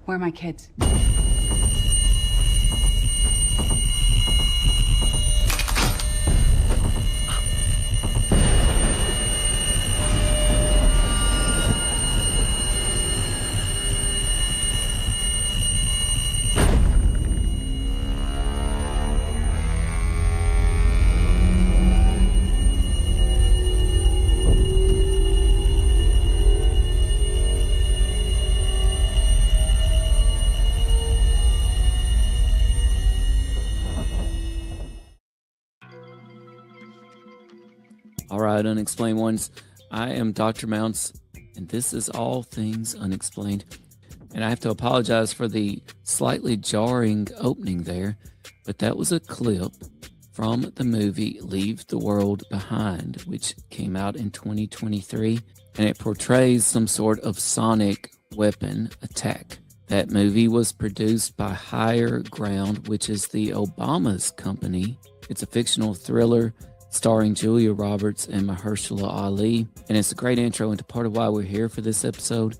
Where are my kids? All right, Unexplained Ones. I am Dr. Mounts, and this is All Things Unexplained. And I have to apologize for the slightly jarring opening there, but that was a clip from the movie Leave the World Behind, which came out in 2023, and it portrays some sort of sonic weapon attack. That movie was produced by Higher Ground, which is the Obama's company. It's a fictional thriller starring Julia Roberts and Mahershala Ali. And it's a great intro into part of why we're here for this episode,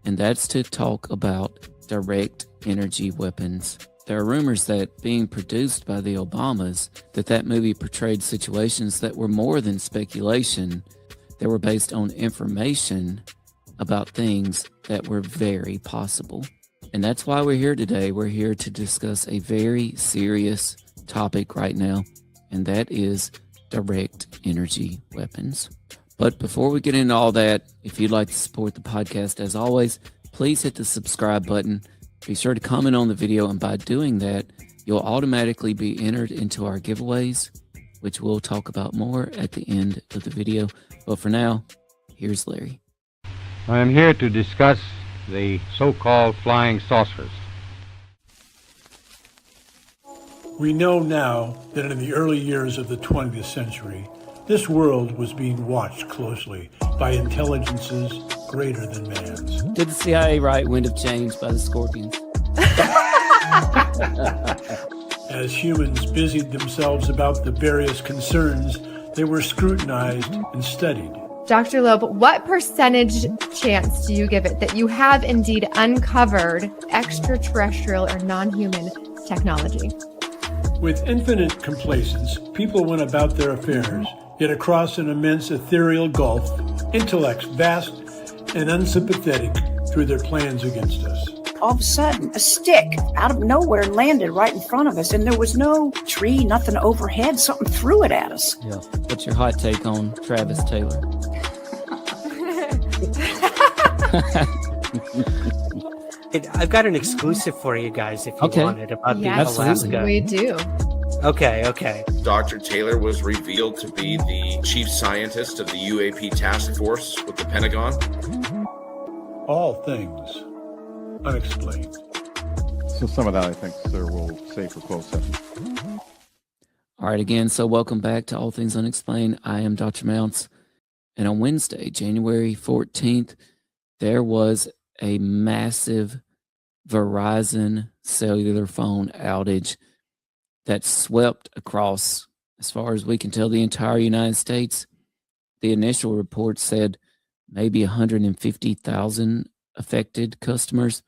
and that's to talk about direct energy weapons. There are rumors that being produced by the Obamas, that movie portrayed situations that were more than speculation. They were based on information about things that were very possible. And that's why we're here today. We're here to discuss a very serious topic right now, and that is direct energy weapons. But before we get into all that, if you'd like to support the podcast, as always, please hit the subscribe button. Be sure to comment on the video, and by doing that, you'll automatically be entered into our giveaways, which we'll talk about more at the end of the video. But for now, here's Larry. I am here to discuss the so-called flying saucers. We know now that in the early years of the 20th century, this world was being watched closely by intelligences greater than man's. Did the CIA write Wind of Change by the Scorpions? As humans busied themselves about the various concerns, they were scrutinized and studied. Dr. Loeb, what percentage chance do you give it that you have indeed uncovered extraterrestrial or non-human technology? With infinite complacence, people went about their affairs, yet across an immense ethereal gulf, intellects vast and unsympathetic threw their plans against us. All of a sudden, a stick out of nowhere landed right in front of us, and there was no tree, nothing overhead. Something threw it at us. Yeah. What's your hot take on Travis Taylor? I've got an exclusive for you guys if you want it about the Alaska. We do. Okay. Dr. Taylor was revealed to be the chief scientist of the UAP task force with the Pentagon. All Things Unexplained. So some of that, I think, sir, we'll save for closed session. All right, again, so welcome back to All Things Unexplained. I am Dr. Mounts, and on Wednesday, January 14th, there was a massive Verizon cellular phone outage that swept across, as far as we can tell, the entire United States. The initial report said maybe 150,000 affected customers,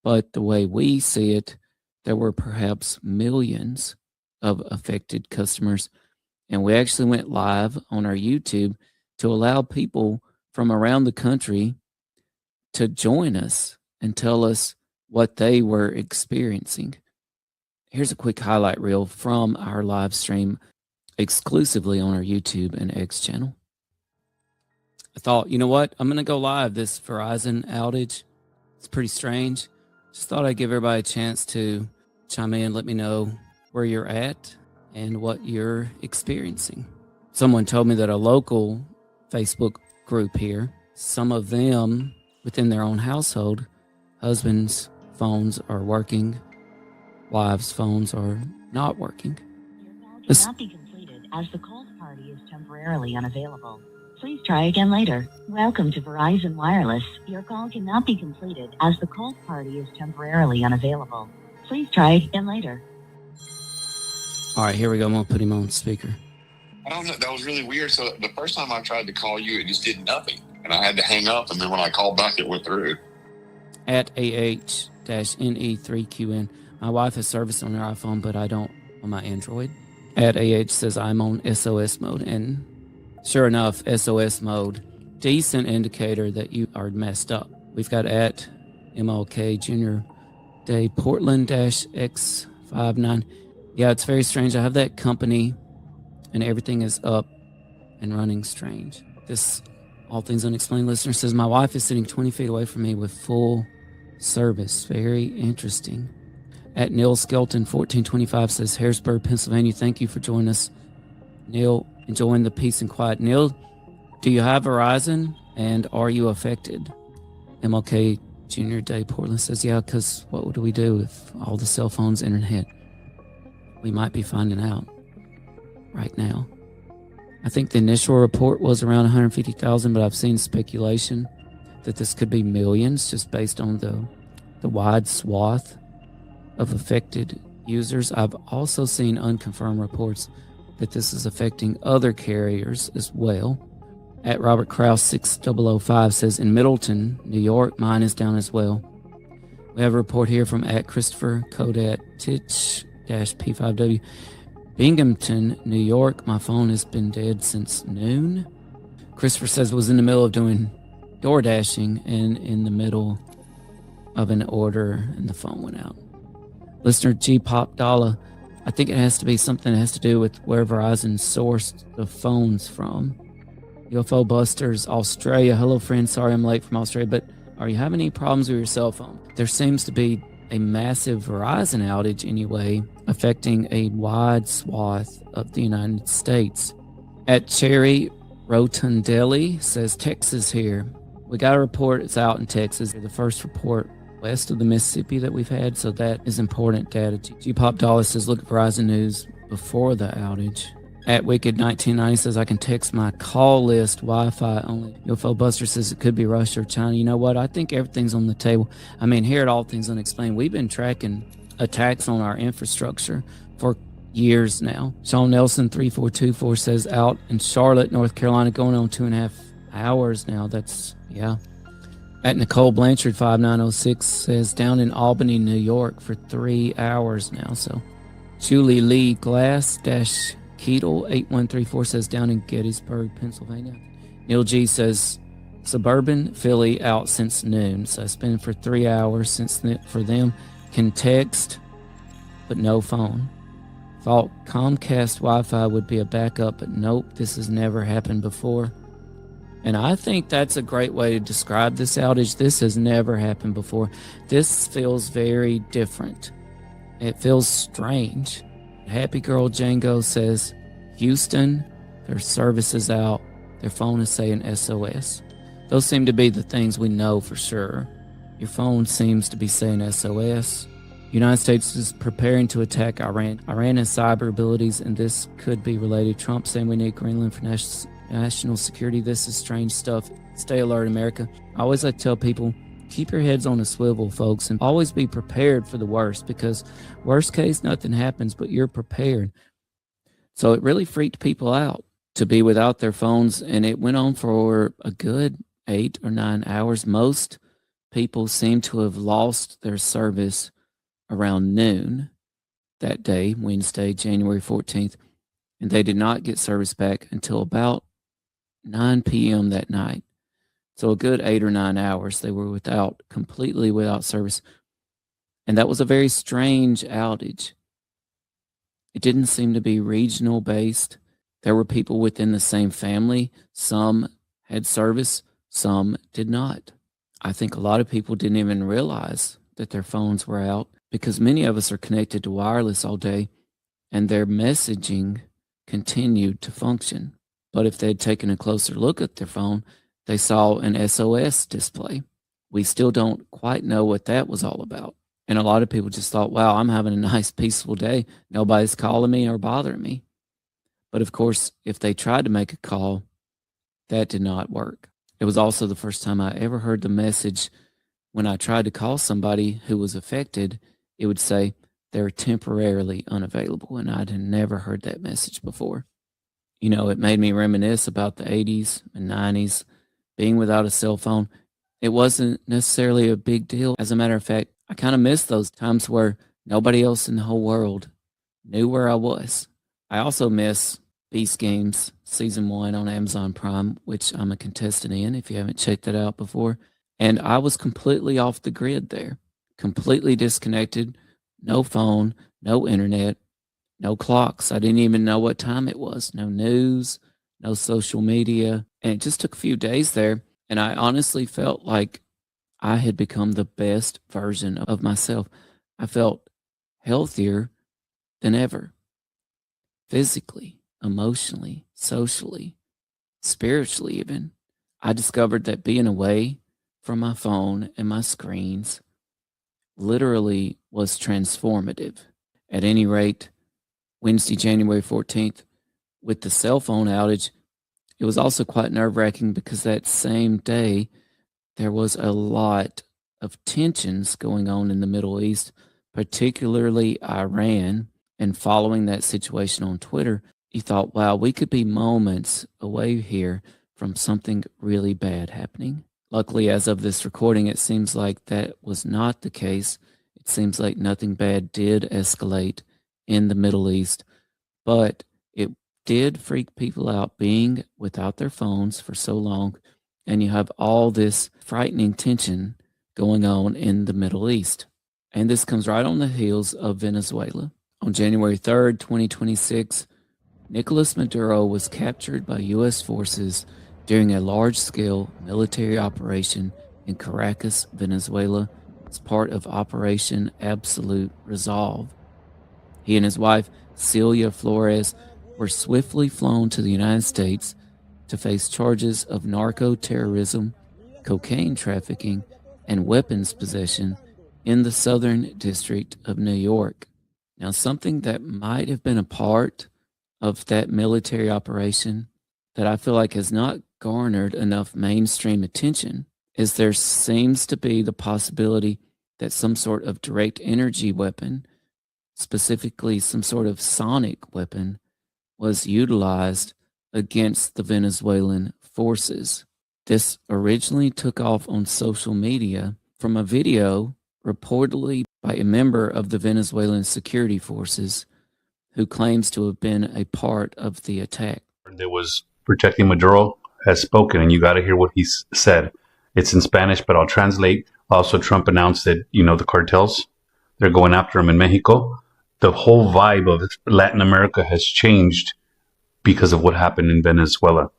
but the way we see it, there were perhaps millions of affected customers. And we actually went live on our YouTube to allow people from around the country to join us and tell us what they were experiencing. Here's a quick highlight reel from our live stream exclusively on our YouTube and X channel. I thought, you know what? I'm going to go live this Verizon outage. It's pretty strange. Just thought I'd give everybody a chance to chime in, let me know where you're at and what you're experiencing. Someone told me that a local Facebook group here, some of them within their own household, husbands' phones are working, wives' phones are not working. Your call cannot be completed as the called party is temporarily unavailable. Please try again later. Welcome to Verizon Wireless. Your call cannot be completed as the called party is temporarily unavailable. Please try again later. All right, here we go. I'm going to put him on speaker. I don't know. That was really weird. So the first time I tried to call you, it just did nothing. And I had to hang up. And then when I called back, it went through. at AH-NE3QN. My wife has service on her iPhone, but I don't on my Android. At AH says I'm on SOS mode. And sure enough, SOS mode, decent indicator that you are messed up. We've got at MLK Junior Day Portland-X59. Yeah, it's very strange. I have that company and everything is up and running strange. This All Things Unexplained listener says, my wife is sitting 20 feet away from me with full service. Very interesting. At Neil Skelton 1425 says, Harrisburg, Pennsylvania, thank you for joining us. Neil, enjoying the peace and quiet. Neil, do you have Verizon and are you affected? MLK Junior Day Portland says, yeah, because what do we do with all the cell phones, internet? We might be finding out right now. I think the initial report was around 150,000, but I've seen speculation that this could be millions just based on the wide swath of affected users. I've also seen unconfirmed reports that this is affecting other carriers as well. At Robert Kraus 6005 says, in Middleton, New York, mine is down as well. We have a report here from at Christopher Kodat Titch-P5W. Binghamton, New York, my phone has been dead since noon. Christopher says was in the middle of doing door dashing and in the middle of an order and the phone went out. Listener G Pop Dollar, I think it has to be something that has to do with where Verizon sourced the phones from. UFO Busters, Australia. Hello, friend. Sorry I'm late from Australia, but are you having any problems with your cell phone? There seems to be a massive Verizon outage anyway, affecting a wide swath of the United States. At Cherry Rotundelli says, Texas here. We got a report. It's out in Texas. The first report west of the Mississippi that we've had, so that is important data. G-Pop Dollar says, look at Verizon News before the outage. At Wicked 1990 says, I can text my call list Wi-Fi only. UFO Buster says it could be Russia or China. You know what? I think everything's on the table. I mean, here at All Things Unexplained, we've been tracking attacks on our infrastructure for years now. Sean Nelson 3424 says, out in Charlotte, North Carolina, going on 2.5 hours now. That's, yeah. At Nicole Blanchard 5906 says, down in Albany, New York for 3 hours now. So Julie Lee Glass Keatle 8134 says, down in Gettysburg, Pennsylvania. Neil G says, suburban Philly out since noon. So it's been for 3 hours since for them. Can text, but no phone. Thought Comcast Wi-Fi would be a backup, but nope, this has never happened before. And I think that's a great way to describe this outage. This has never happened before. This feels very different. It feels strange. Happy Girl Django says, Houston, their service is out. Their phone is saying SOS. Those seem to be the things we know for sure. Your phone seems to be saying SOS. United States is preparing to attack Iran. Iran has cyber abilities, and this could be related. Trump saying we need Greenland for national security. This is strange stuff. Stay alert, America. I always like to tell people, keep your heads on a swivel, folks, and always be prepared for the worst, because worst case, nothing happens, but you're prepared. So it really freaked people out to be without their phones, and it went on for a good 8 or 9 hours. Most people seem to have lost their service around noon that day, Wednesday, January 14th, and they did not get service back until about 9 p.m. that night. So a good 8 or 9 hours they were completely without service. And that was a very strange outage. It didn't seem to be regional based. There were people within the same family. Some had service, some did not. I think a lot of people didn't even realize that their phones were out, because many of us are connected to wireless all day and their messaging continued to function. But if they'd taken a closer look at their phone, they saw an SOS display. We still don't quite know what that was all about. And a lot of people just thought, wow, I'm having a nice, peaceful day. Nobody's calling me or bothering me. But of course, if they tried to make a call, that did not work. It was also the first time I ever heard the message when I tried to call somebody who was affected, it would say they're temporarily unavailable. And I'd never heard that message before. You know, it made me reminisce about the 80s and 90s, being without a cell phone. it wasn't necessarily a big deal. As a matter of fact, I kind of miss those times where nobody else in the whole world knew where I was. I also miss Beast Games Season 1 on Amazon Prime, which I'm a contestant in if you haven't checked that out before. And I was completely off the grid there, completely disconnected, no phone, no internet, no clocks. I didn't even know what time it was, no news, no social media. And it just took a few days there. And I honestly felt like I had become the best version of myself. I felt healthier than ever, physically, emotionally, socially, spiritually, even. I discovered that being away from my phone and my screens literally was transformative. At any rate, Wednesday, January 14th, with the cell phone outage, it was also quite nerve-wracking because that same day, there was a lot of tensions going on in the Middle East, particularly Iran. And following that situation on Twitter, you thought, wow, we could be moments away here from something really bad happening. Luckily, as of this recording, it seems like that was not the case. It seems like nothing bad did escalate in the Middle East, but it did freak people out being without their phones for so long. And you have all this frightening tension going on in the Middle East. And this comes right on the heels of Venezuela. On January 3rd, 2026, Nicolas Maduro was captured by U.S. forces during a large-scale military operation in Caracas, Venezuela, as part of Operation Absolute Resolve. He and his wife, Celia Flores, were swiftly flown to the United States to face charges of narco-terrorism, cocaine trafficking, and weapons possession in the Southern District of New York. Now, something that might have been a part of that military operation that I feel like has not garnered enough mainstream attention is there seems to be the possibility that some sort of direct energy weapon, specifically some sort of sonic weapon, was utilized against the Venezuelan forces. This originally took off on social media from a video reportedly by a member of the Venezuelan security forces who claims to have been a part of the attack. That was protecting Maduro has spoken, and you got to hear what he said. It's in Spanish, but I'll translate. Also, Trump announced that, the cartels, they're going after him in Mexico. The whole vibe of Latin America has changed because of what happened in Venezuela.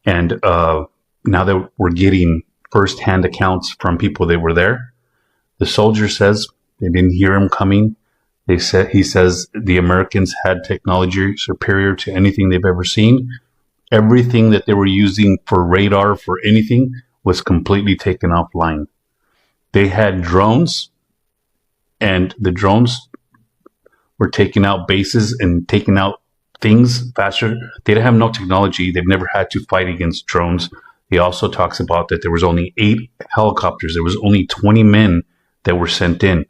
And now that we're getting firsthand accounts from people that were there, the soldier says they didn't hear him coming. He says the Americans had technology superior to anything they've ever seen. Everything that they were using for radar, for anything, was completely taken offline. They had drones, and the drones were taking out bases and taking out things faster. They didn't have no technology. They've never had to fight against drones. He also talks about that there was only 8 helicopters. There was only 20 men that were sent in.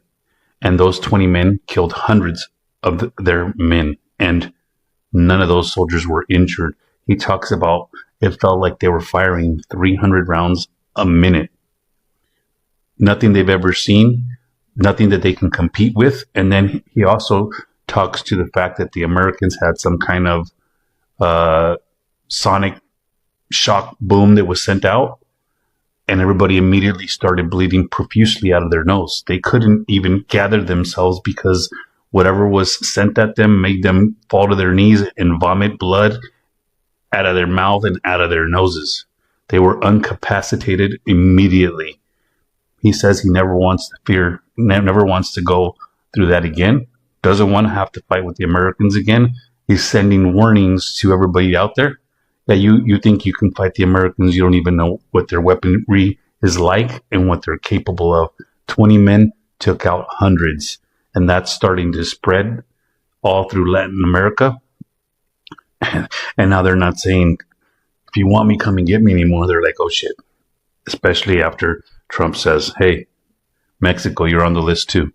And those 20 men killed hundreds of their men. And none of those soldiers were injured. He talks about it felt like they were firing 300 rounds a minute. Nothing they've ever seen. Nothing that they can compete with. And then he also talks to the fact that the Americans had some kind of sonic shock boom that was sent out, and everybody immediately started bleeding profusely out of their nose. They couldn't even gather themselves because whatever was sent at them made them fall to their knees and vomit blood out of their mouth and out of their noses. They were incapacitated immediately. He says he never wants to go through that again. Doesn't want to have to fight with the Americans again. He's sending warnings to everybody out there that you think you can fight the Americans. You don't even know what their weaponry is like and what they're capable of. 20 men took out hundreds, and that's starting to spread all through Latin America. And now they're not saying, if you want me, come and get me anymore. They're like, oh shit. Especially after Trump says, hey, Mexico, you're on the list too.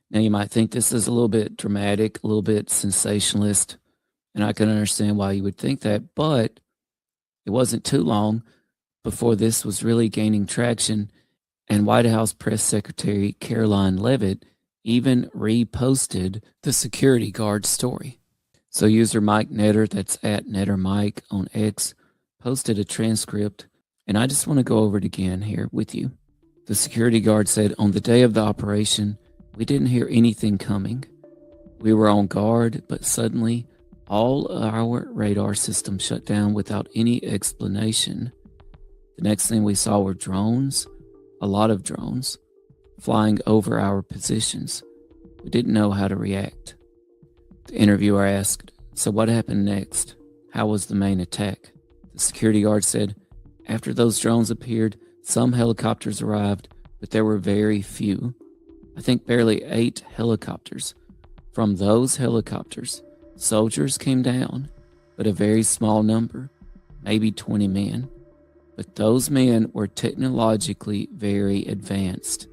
Now, you might think this is a little bit dramatic, a little bit sensationalist, and I can understand why you would think that, but it wasn't too long before this was really gaining traction, and White House Press Secretary Caroline Leavitt even reposted the security guard story. So user Mike Netter, that's at NetterMike on X, posted a transcript, and I just want to go over it again here with you. The security guard said, "On the day of the operation, we didn't hear anything coming. We were on guard, but suddenly all our radar systems shut down without any explanation. The next thing we saw were drones, a lot of drones, flying over our positions. We didn't know how to react." The interviewer asked, "So what happened next? How was the main attack?" The security guard said, "After those drones appeared, some helicopters arrived, but there were very few. I think barely 8 helicopters. From those helicopters, soldiers came down, but a very small number, maybe 20 men. But those men were technologically very advanced.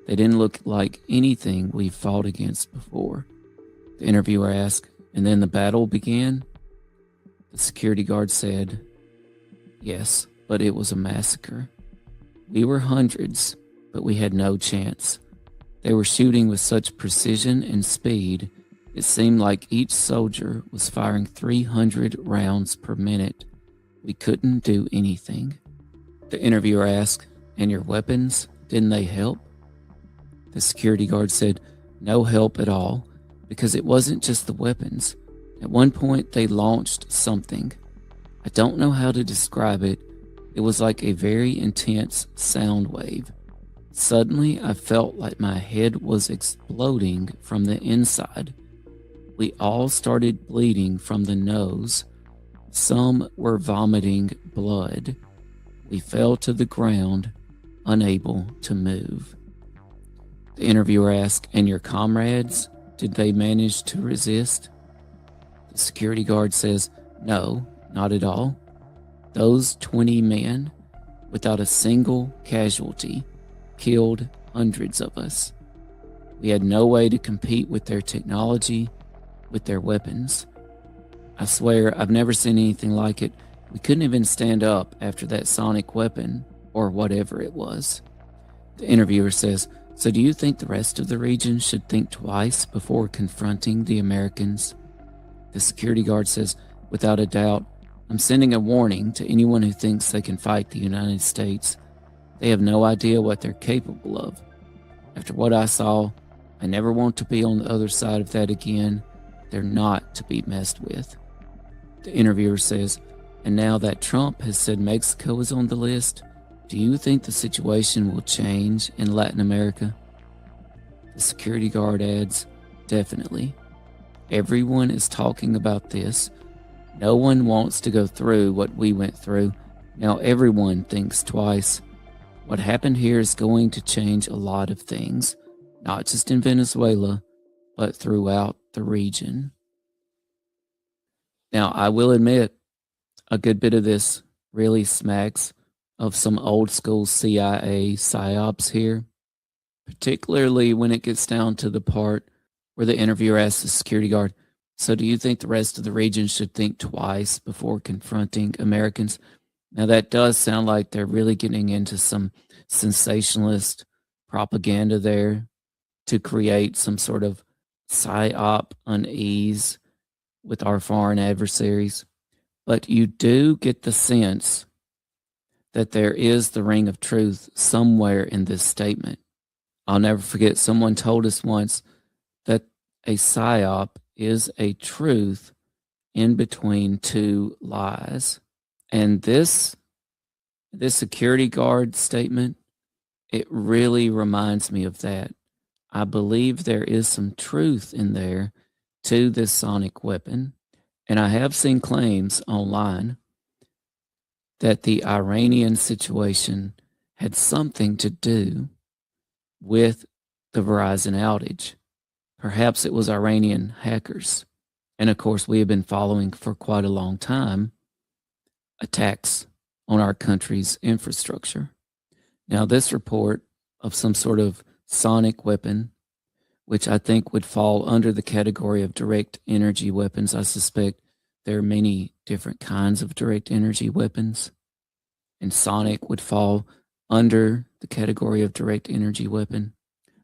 They didn't look like anything we've fought against before." The interviewer asked, "And then the battle began?" The security guard said, "Yes, but it was a massacre. We were hundreds, but we had no chance. They were shooting with such precision and speed, it seemed like each soldier was firing 300 rounds per minute. We couldn't do anything." The interviewer asked, "And your weapons, didn't they help?" The security guard said, "No help at all, because it wasn't just the weapons. At one point, they launched something. I don't know how to describe it. It was like a very intense sound wave. Suddenly, I felt like my head was exploding from the inside. We all started bleeding from the nose. Some were vomiting blood. We fell to the ground, unable to move." The interviewer asked, "And your comrades, did they manage to resist?" The security guard says, "No, not at all. Those 20 men, without a single casualty, killed hundreds of us. We had no way to compete with their technology, with their weapons. I swear I've never seen anything like it. We couldn't even stand up after that sonic weapon, or whatever it was." The interviewer says, "So do you think the rest of the region should think twice before confronting the Americans?" The security guard says, "Without a doubt. I'm sending a warning to anyone who thinks they can fight the United States. They have no idea what they're capable of. After what I saw, I never want to be on the other side of that again. They're not to be messed with." The interviewer says, "And now that Trump has said Mexico is on the list, do you think the situation will change in Latin America?" The security guard adds, "Definitely. Everyone is talking about this. No one wants to go through what we went through. Now everyone thinks twice. What happened here is going to change a lot of things, not just in Venezuela, but throughout the region." Now, I will admit, a good bit of this really smacks of some old school CIA psyops here, particularly when it gets down to the part where the interviewer asks the security guard, "So do you think the rest of the region should think twice before confronting Americans?" Now, that does sound like they're really getting into some sensationalist propaganda there to create some sort of psyop unease with our foreign adversaries. But you do get the sense that there is the ring of truth somewhere in this statement. I'll never forget, someone told us once that a psyop is a truth in between two lies. And this security guard statement, it really reminds me of that. I believe there is some truth in there to this sonic weapon. And I have seen claims online that the Iranian situation had something to do with the Verizon outage. Perhaps it was Iranian hackers. And of course, we have been following for quite a long time attacks on our country's infrastructure. Now, this report of some sort of sonic weapon, which I think would fall under the category of direct energy weapons. I suspect there are many different kinds of direct energy weapons. and sonic would fall under the category of direct energy weapon.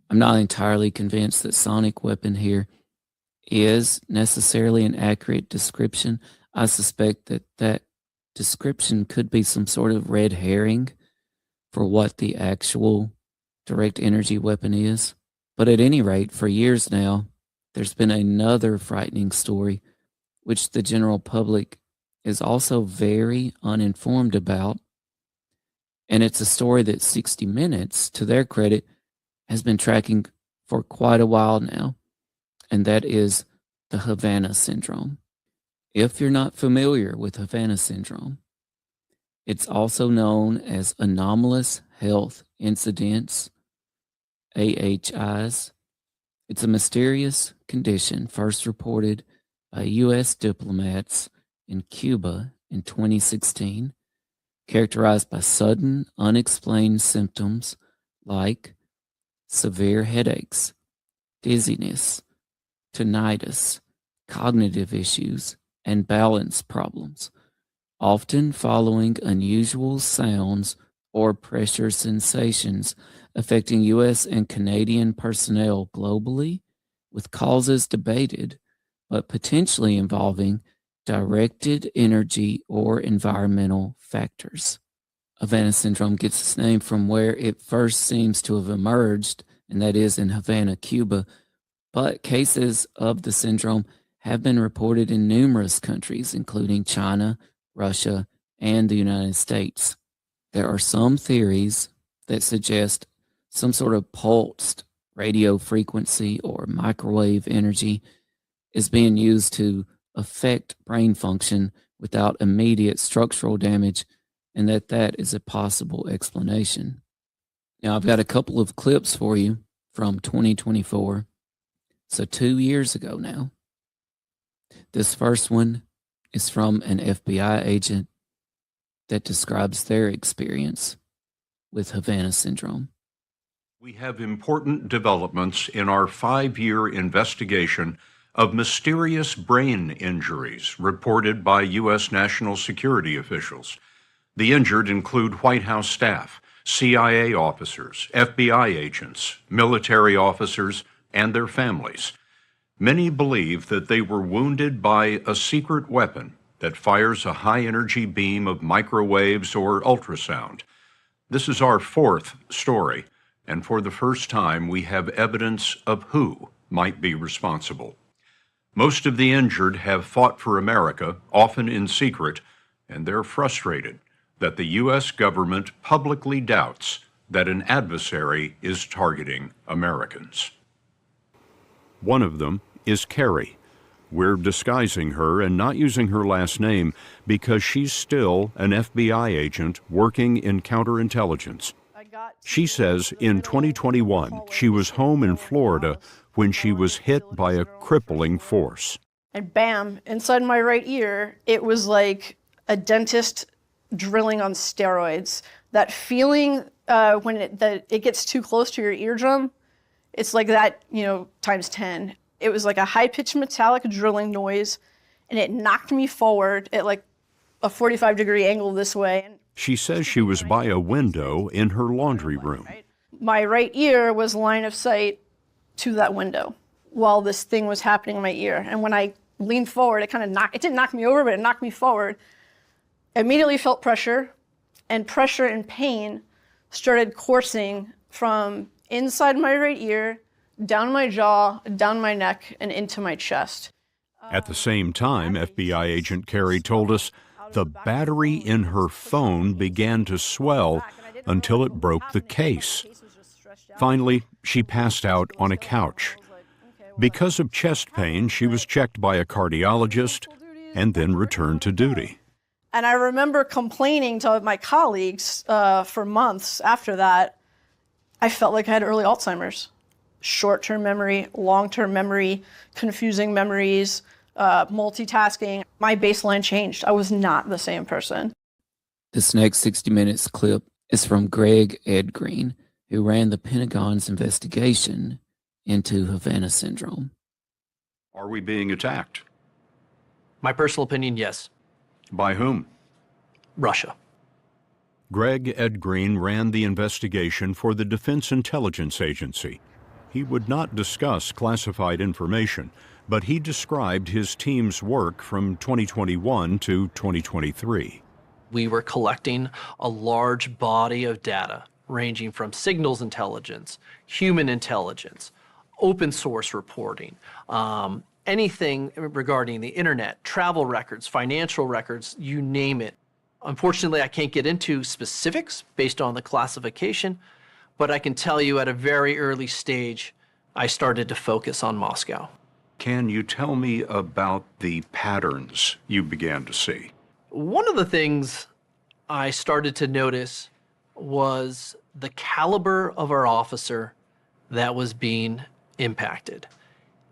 I'm not entirely convinced that sonic weapon here is necessarily an accurate description. I suspect that that description could be some sort of red herring for what the actual direct energy weapon is. But at any rate, for years now, there's been another frightening story which the general public is also very uninformed about. And it's a story that 60 Minutes, to their credit, has been tracking for quite a while now, and that is the Havana Syndrome. If you're not familiar with Havana Syndrome, it's also known as anomalous health incidents, AHIs. It's a mysterious condition first reported by U.S. diplomats in Cuba in 2016, characterized by sudden, unexplained symptoms like severe headaches, dizziness, tinnitus, cognitive issues, and balance problems, often following unusual sounds or pressure sensations affecting U.S. and Canadian personnel globally, with causes debated, but potentially involving directed energy or environmental factors. Havana Syndrome gets its name from where it first seems to have emerged, and that is in Havana, Cuba, but cases of the syndrome have been reported in numerous countries, including China, Russia, and the United States. There are some theories that suggest some sort of pulsed radio frequency or microwave energy is being used to affect brain function without immediate structural damage, and that is a possible explanation. Now, I've got a couple of clips for you from 2024, so 2 years ago now. This first one is from an FBI agent that describes their experience with Havana Syndrome. We have important developments in our 5-year investigation of mysterious brain injuries reported by U.S. national security officials. The injured include White House staff, CIA officers, FBI agents, military officers, and their families. Many believe that they were wounded by a secret weapon that fires a high-energy beam of microwaves or ultrasound. This is our 4th story, and for the first time we have evidence of who might be responsible. Most of the injured have fought for America, often in secret, and they're frustrated that the U.S. government publicly doubts that an adversary is targeting Americans. One of them is Carrie. We're disguising her and not using her last name because she's still an FBI agent working in counterintelligence. She says in 2021 she was home in Florida when she was hit by a crippling force. And bam, inside my right ear, it was like a dentist drilling on steroids. That feeling when it gets too close to your eardrum, it's like that, times 10. It was like a high-pitched metallic drilling noise, and it knocked me forward at like a 45-degree angle this way. She says she was by a window in her laundry room. My right ear was line of sight to that window while this thing was happening in my ear. And when I leaned forward, it didn't knock me over, but it knocked me forward. I immediately felt pressure, and pain started coursing from inside my right ear, down my jaw, down my neck, and into my chest. At the same time, FBI agent Carrie told us the battery in her phone began to swell until it broke the case. Finally, she passed out on a couch. Because of chest pain, she was checked by a cardiologist and then returned to duty. And I remember complaining to my colleagues for months after that. I felt like I had early Alzheimer's. Short-term memory, long-term memory, confusing memories, multitasking. My baseline changed. I was not the same person. This next 60 Minutes clip is from Greg Ed Green, who ran the Pentagon's investigation into Havana Syndrome. Are we being attacked? My personal opinion, yes. By whom? Russia. Greg Ed Green ran the investigation for the Defense Intelligence Agency. He would not discuss classified information, but he described his team's work from 2021 to 2023. We were collecting a large body of data ranging from signals intelligence, human intelligence, open source reporting, anything regarding the internet, travel records, financial records, you name it. Unfortunately, I can't get into specifics based on the classification, but I can tell you at a very early stage, I started to focus on Moscow. Can you tell me about the patterns you began to see? One of the things I started to notice was the caliber of our officer that was being impacted.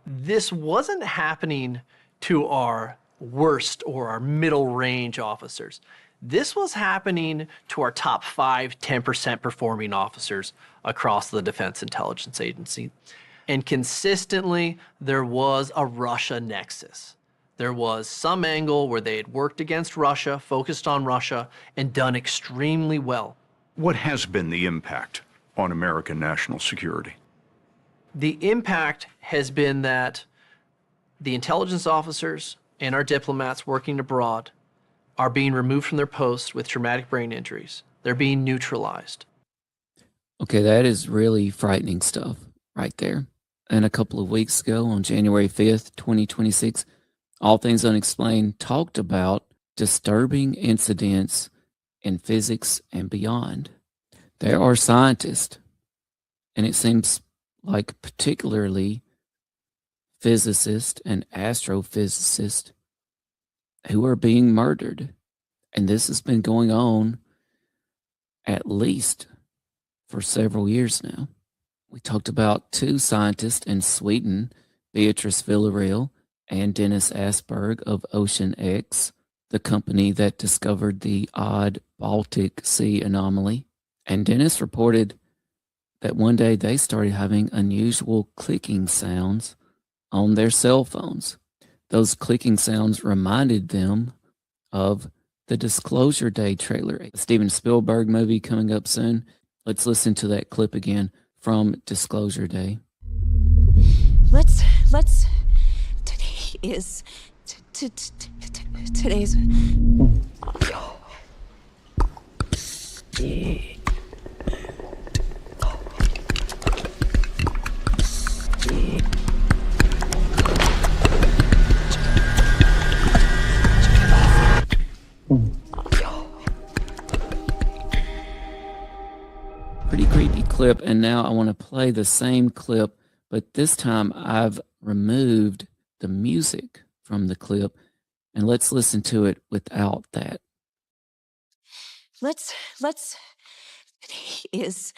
This wasn't happening to our worst or our middle range officers. This was happening to our top 5, 10% performing officers across the Defense Intelligence Agency. And consistently, there was a Russia nexus. There was some angle where they had worked against Russia, focused on Russia, and done extremely well. What has been the impact on American national security? The impact has been that the intelligence officers and our diplomats working abroad are being removed from their posts with traumatic brain injuries. They're being neutralized. Okay, that is really frightening stuff right there. And a couple of weeks ago, on January 5th, 2026, All Things Unexplained talked about disturbing incidents in physics and beyond. There are scientists, and it seems like particularly physicists and astrophysicists, who are being murdered. And this has been going on at least for several years now. We talked about 2 scientists in Sweden, Beatrice Villarreal and Dennis Asperg of Ocean X, the company that discovered the odd Baltic Sea anomaly. And Dennis reported that one day they started having unusual clicking sounds on their cell phones. Those clicking sounds reminded them of the Disclosure Day trailer, a Steven Spielberg movie coming up soon. Let's listen to that clip again from Disclosure Day. Let's today is today's Pretty creepy clip, and now I want to play the same clip, but this time I've removed the music from the clip, and let's listen to it without that. let's today is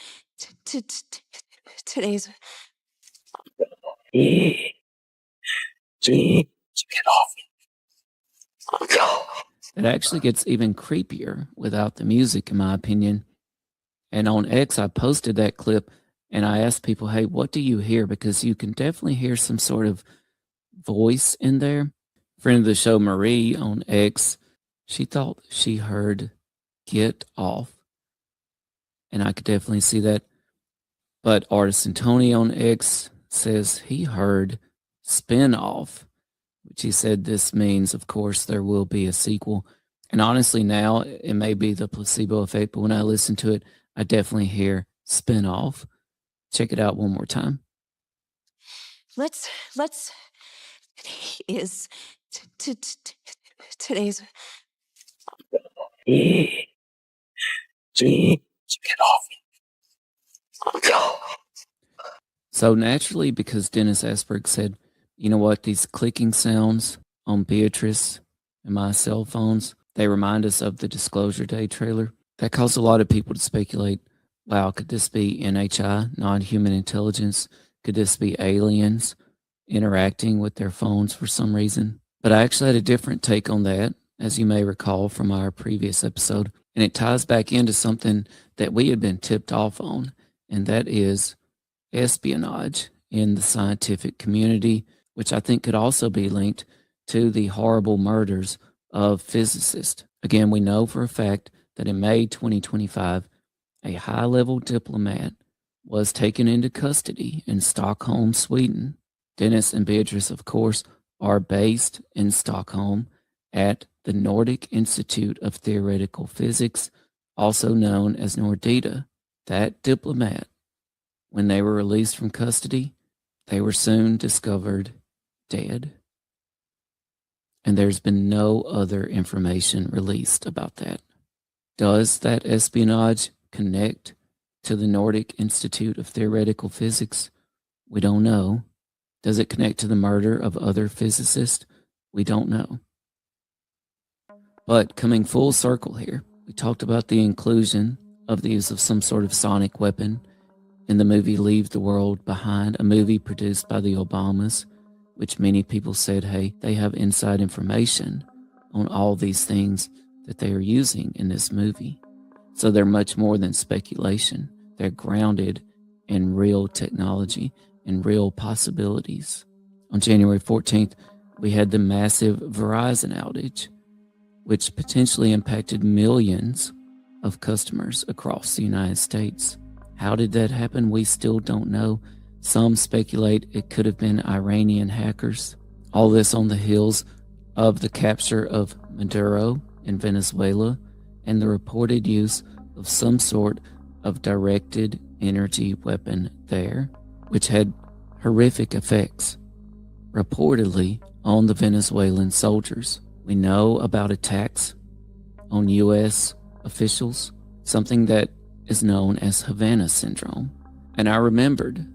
today's Get off. It actually gets even creepier without the music, in my opinion. And on X, I posted that clip and I asked people, hey, what do you hear? Because you can definitely hear some sort of voice in there. Friend of the show, Marie on X, she thought she heard get off. And I could definitely see that. But Artisan Tony on X says he heard spin off, which he said this means, of course, there will be a sequel. And honestly, now it may be the placebo effect, but when I listen to it, I definitely hear spin off. Check it out one more time. let's today is today's Get off. So naturally, because Dennis Asperg said, you know what, these clicking sounds on Beatrice and my cell phones, they remind us of the Disclosure Day trailer. That caused a lot of people to speculate, wow, could this be NHI, non-human intelligence? Could this be aliens interacting with their phones for some reason? But I actually had a different take on that, as you may recall from our previous episode. And it ties back into something that we had been tipped off on, and that is espionage in the scientific community, which I think could also be linked to the horrible murders of physicists. Again, we know for a fact that in May 2025, a high-level diplomat was taken into custody in Stockholm, Sweden. Dennis and Beatrice, of course, are based in Stockholm at the Nordic Institute of Theoretical Physics, also known as Nordita. That diplomat, when they were released from custody, they were soon discovered dead. And there's been no other information released about that. Does that espionage connect to the Nordic Institute of Theoretical Physics? We don't know. Does it connect to the murder of other physicists? We don't know. But coming full circle here, we talked about the inclusion of the use of some sort of sonic weapon in the movie Leave the World Behind, a movie produced by the Obamas, which many people said, hey, they have inside information on all these things that they are using in this movie. So they're much more than speculation. They're grounded in real technology and real possibilities. On January 14th, we had the massive Verizon outage, which potentially impacted millions of customers across the United States. How did that happen? We still don't know. Some speculate it could have been Iranian hackers. All this on the heels of the capture of Maduro in Venezuela and the reported use of some sort of directed energy weapon there, which had horrific effects, reportedly, on the Venezuelan soldiers. We know about attacks on U.S. officials, something that is known as Havana Syndrome. And I remembered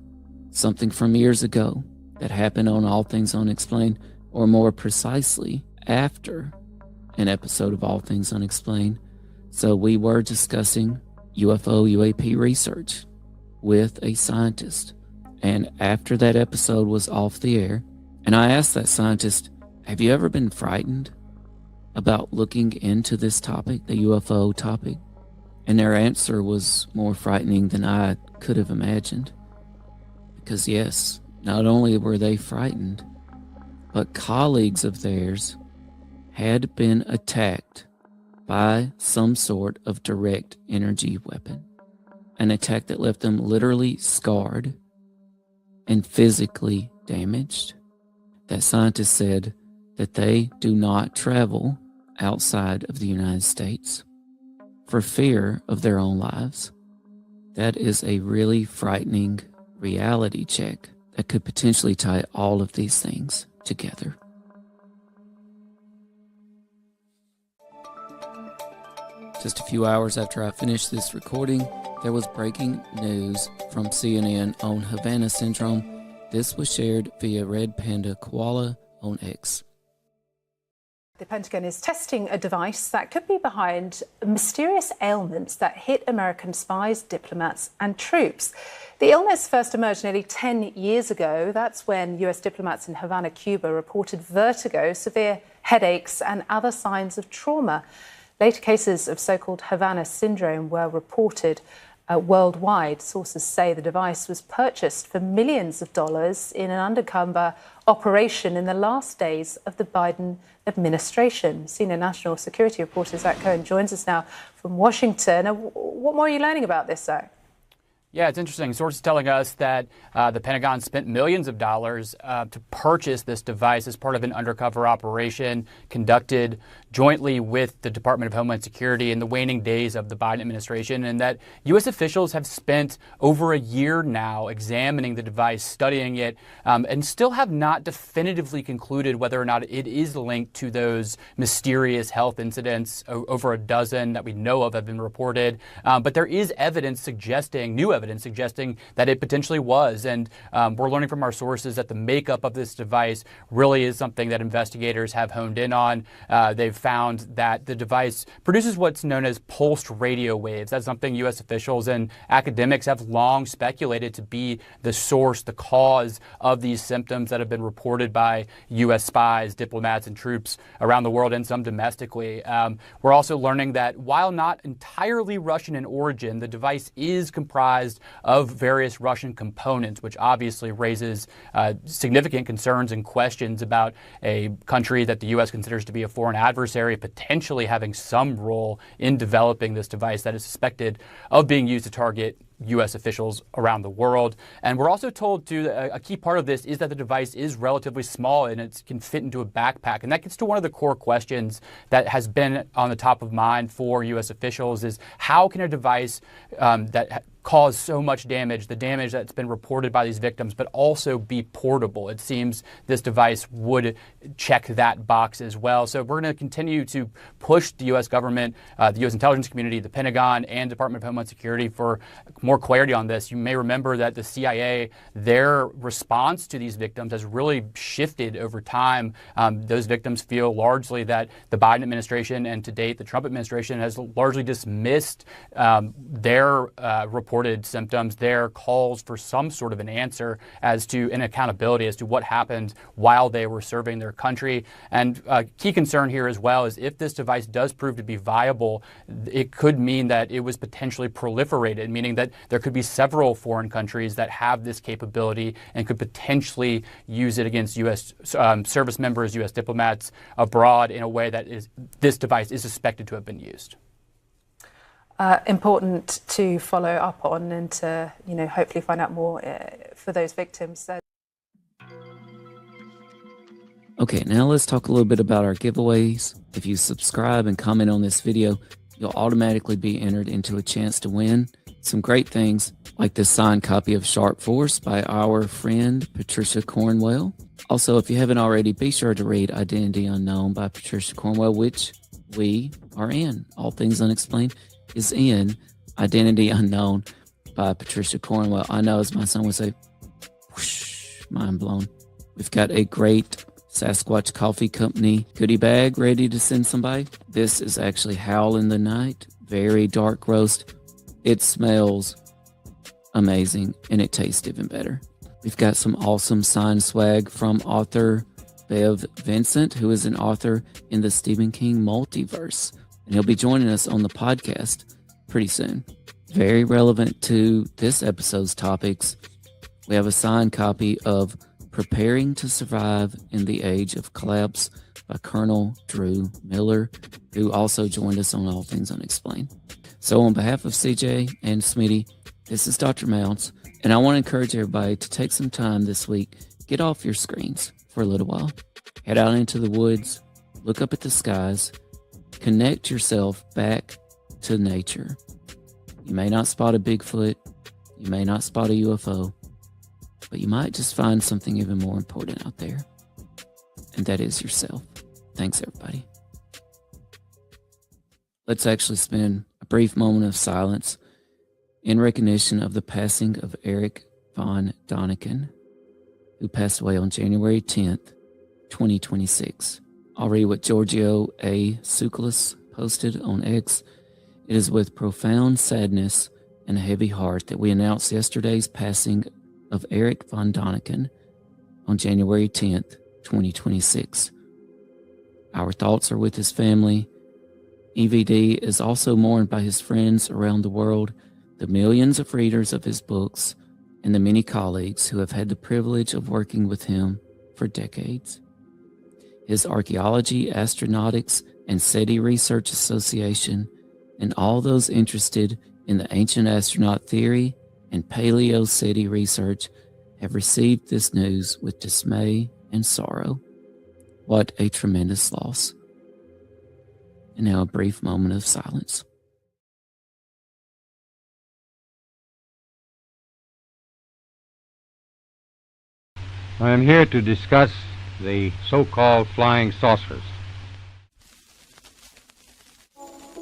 something from years ago that happened on All Things Unexplained, or more precisely, after an episode of All Things Unexplained. So we were discussing UFO UAP research with a scientist. And after that episode was off the air, and I asked that scientist, have you ever been frightened about looking into this topic, the UFO topic? And their answer was more frightening than I could have imagined. Because yes, not only were they frightened, but colleagues of theirs had been attacked by some sort of direct energy weapon. An attack that left them literally scarred and physically damaged. That scientist said that they do not travel outside of the United States for fear of their own lives. That is a really frightening reality check that could potentially tie all of these things together. Just a few hours after I finished this recording, there was breaking news from CNN on Havana Syndrome. This was shared via Red Panda Koala on X. The Pentagon is testing a device that could be behind mysterious ailments that hit American spies, diplomats, and troops. The illness first emerged nearly 10 years ago. That's when US diplomats in Havana, Cuba, reported vertigo, severe headaches, and other signs of trauma. Later cases of so-called Havana Syndrome were reported worldwide. Sources say the device was purchased for millions of dollars in an undercover operation in the last days of the Biden administration. Senior national security reporter Zach Cohen joins us now from Washington. What more are you learning about this, Zach? Yeah, it's interesting. Sources telling us that the Pentagon spent millions of dollars to purchase this device as part of an undercover operation conducted jointly with the Department of Homeland Security in the waning days of the Biden administration, and that U.S. officials have spent over a year now examining the device, studying it, and still have not definitively concluded whether or not it is linked to those mysterious health incidents. Over a dozen that we know of have been reported, but there is evidence suggesting, new evidence suggesting that it potentially was. And we're learning from our sources that the makeup of this device really is something that investigators have honed in on. They've found that the device produces what's known as pulsed radio waves. That's something U.S. officials and academics have long speculated to be the source, the cause of these symptoms that have been reported by U.S. spies, diplomats, and troops around the world, and some domestically. We're also learning that while not entirely Russian in origin, the device is comprised of various Russian components, which obviously raises significant concerns and questions about a country that the U.S. considers to be a foreign adversary adversary potentially having some role in developing this device that is suspected of being used to target U.S. officials around the world. And we're also told, too, that a key part of this is that the device is relatively small and it can fit into a backpack. And that gets to one of the core questions that has been on the top of mind for U.S. officials is how can a device that cause so much damage, the damage that's been reported by these victims, but also be portable? It seems this device would check that box as well. So we're going to continue to push the U.S. government, the U.S. intelligence community, the Pentagon, and Department of Homeland Security for more clarity on this. You may remember that the CIA, their response to these victims has really shifted over time. Those victims feel largely that the Biden administration and to date the Trump administration has largely dismissed their reported symptoms, their calls for some sort of an answer as to an accountability as to what happened while they were serving their country. And a key concern here as well is if this device does prove to be viable, it could mean that it was potentially proliferated, meaning that there could be several foreign countries that have this capability and could potentially use it against U.S. Service members, U.S. diplomats abroad in a way that this device is suspected to have been used. Important to follow up on and to, hopefully find out more for those victims. Okay, now let's talk a little bit about our giveaways. If you subscribe and comment on this video, you'll automatically be entered into a chance to win some great things like this signed copy of Sharp Force by our friend Patricia Cornwell. Also, if you haven't already, be sure to read Identity Unknown by Patricia Cornwell, which we are in. All Things Unexplained is in Identity Unknown by Patricia Cornwell. I know, as my son would say, whoosh, mind blown. We've got a great Sasquatch Coffee Company goodie bag ready to send somebody. This is actually Howl in the Night, very dark roast. It smells amazing and it tastes even better. We've got some awesome signed swag from author Bev Vincent, who is an author in the Stephen King multiverse. And he'll be joining us on the podcast pretty soon. Very relevant to this episode's topics, we have a signed copy of Preparing to Survive in the Age of Collapse by Colonel Drew Miller, who also joined us on All Things Unexplained. So on behalf of CJ and Smitty, this is Dr. Mounts, and I want to encourage everybody to take some time this week, get off your screens for a little while, head out into the woods, look up at the skies, connect yourself back to nature. You may not spot a Bigfoot, you may not spot a UFO, but you might just find something even more important out there, and that is yourself. Thanks, everybody. Let's actually spend a brief moment of silence in recognition of the passing of Eric von Däniken, who passed away on January 10th, 2026. I'll read what Giorgio A. Tsoukalos posted on X. It is with profound sadness and a heavy heart that we announce yesterday's passing of Eric von Däniken on January 10th, 2026. Our thoughts are with his family. EVD is also mourned by his friends around the world, the millions of readers of his books, and the many colleagues who have had the privilege of working with him for decades. His Archaeology, Astronautics, and SETI Research Association, and all those interested in the ancient astronaut theory and Paleo-SETI research have received this news with dismay and sorrow. What a tremendous loss. And now a brief moment of silence. I am here to discuss the so-called flying saucers.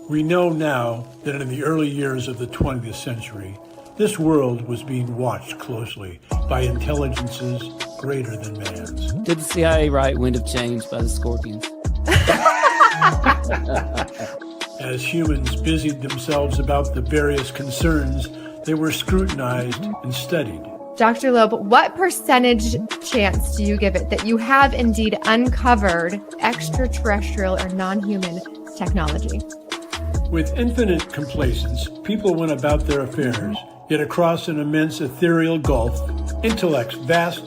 We know now that in the early years of the 20th century, this world was being watched closely by intelligences greater than man's. Did the CIA write Wind of Change by the Scorpions? As humans busied themselves about the various concerns, they were scrutinized and studied. Dr. Loeb, what percentage chance do you give it that you have indeed uncovered extraterrestrial or non-human technology? With infinite complacence, people went about their affairs, yet across an immense ethereal gulf, intellects vast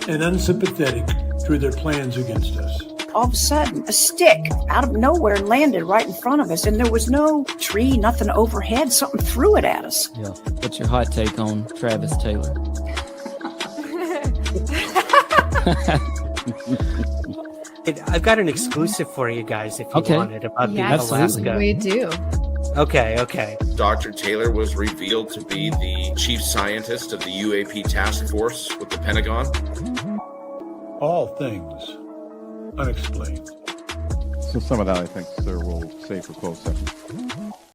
and unsympathetic threw their plans against us. all of a sudden, a stick out of nowhere landed right in front of us, and there was no tree, nothing overhead. Something threw it at us. Yeah. What's your hot take on Travis Taylor? I've got an exclusive for you guys if you want it about the Alaska. We do. Okay. Dr. Taylor was revealed to be the chief scientist of the UAP task force with the Pentagon. All Things Unexplained. So some of that, I think, sir, we'll save for closed session.